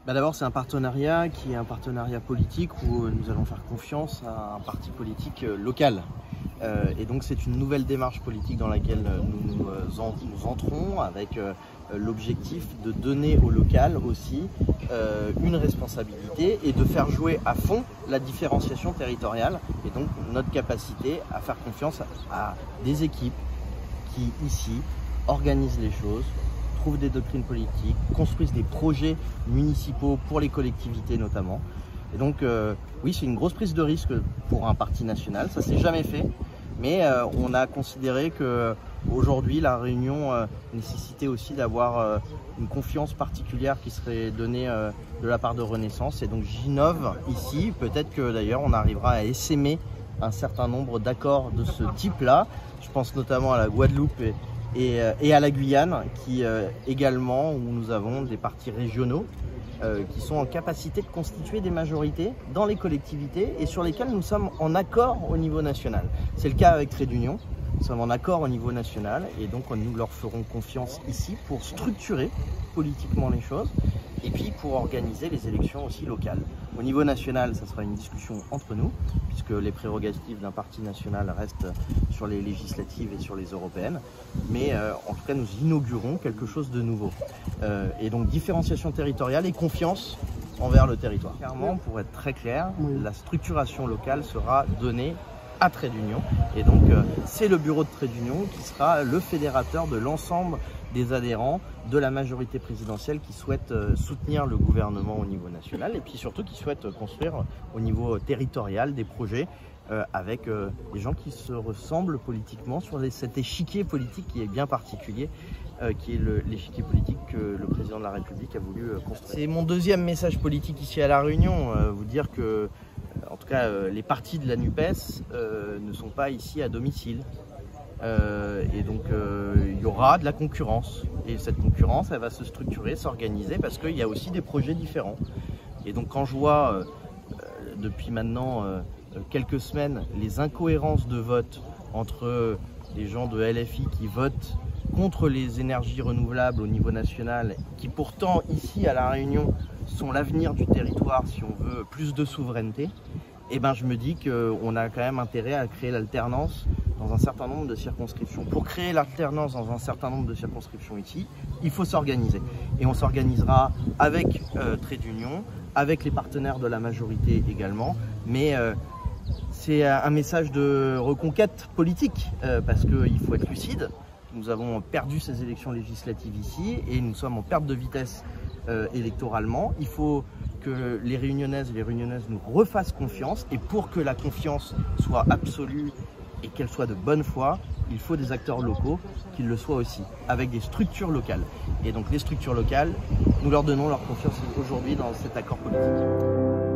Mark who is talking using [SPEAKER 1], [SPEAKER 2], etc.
[SPEAKER 1] D'abord, c'est un partenariat qui est un partenariat politique où nous allons faire confiance à un parti politique local. Et donc c'est une nouvelle démarche politique dans laquelle nous entrons avec l'objectif de donner au local aussi une responsabilité et de faire jouer à fond la différenciation territoriale et donc notre capacité à faire confiance à des équipes qui ici organisent les choses, trouvent des doctrines politiques, construisent des projets municipaux pour les collectivités notamment. Et donc oui, c'est une grosse prise de risque pour un parti national, ça s'est jamais fait, mais on a considéré que aujourd'hui la Réunion nécessitait aussi d'avoir une confiance particulière qui serait donnée de la part de Renaissance, et donc j'innove ici, peut-être que d'ailleurs on arrivera à essaimer un certain nombre d'accords de ce type-là. Je pense notamment à la Guadeloupe et à la Guyane, qui également, où nous avons des partis régionaux qui sont en capacité de constituer des majorités dans les collectivités et sur lesquelles nous sommes en accord au niveau national. C'est le cas avec Trait d'Union, nous sommes en accord au niveau national et donc nous leur ferons confiance ici pour structurer politiquement les choses et puis pour organiser les élections aussi locales. Au niveau national, ça sera une discussion entre nous, puisque les prérogatives d'un parti national restent sur les législatives et sur les européennes. Mais en tout cas, nous inaugurons quelque chose de nouveau. Et donc, différenciation territoriale et confiance envers le territoire. Clairement, pour être très clair, la structuration locale sera donnée à Trait d'Union. Et donc, c'est le bureau de Trait d'Union qui sera le fédérateur de l'ensemble des adhérents de la majorité présidentielle qui souhaitent soutenir le gouvernement au niveau national et puis surtout qui souhaitent construire au niveau territorial des projets avec des gens qui se ressemblent politiquement sur cet échiquier politique qui est bien particulier, qui est l'échiquier politique que le président de la République a voulu construire. C'est mon deuxième message politique ici à La Réunion, vous dire que en tout cas les partis de la NUPES ne sont pas ici à domicile. Et donc il y aura de la concurrence et cette concurrence elle va se structurer, s'organiser parce qu'il y a aussi des projets différents. Et donc quand je vois depuis maintenant quelques semaines les incohérences de vote entre les gens de LFI qui votent contre les énergies renouvelables au niveau national, qui pourtant ici à La Réunion sont l'avenir du territoire si on veut plus de souveraineté, et ben je me dis qu'on a quand même intérêt à créer l'alternance dans un certain nombre de circonscriptions. Pour créer l'alternance dans un certain nombre de circonscriptions ici, il faut s'organiser. Et on s'organisera avec Trait d'Union, avec les partenaires de la majorité également, mais c'est un message de reconquête politique, parce qu'il faut être lucide. Nous avons perdu ces élections législatives ici et nous sommes en perte de vitesse électoralement. Il faut que les Réunionnaises et les Réunionnaises nous refassent confiance, et pour que la confiance soit absolue et qu'elle soit de bonne foi, il faut des acteurs locaux qui le soient aussi, avec des structures locales. Et donc les structures locales, nous leur donnons leur confiance aujourd'hui dans cet accord politique.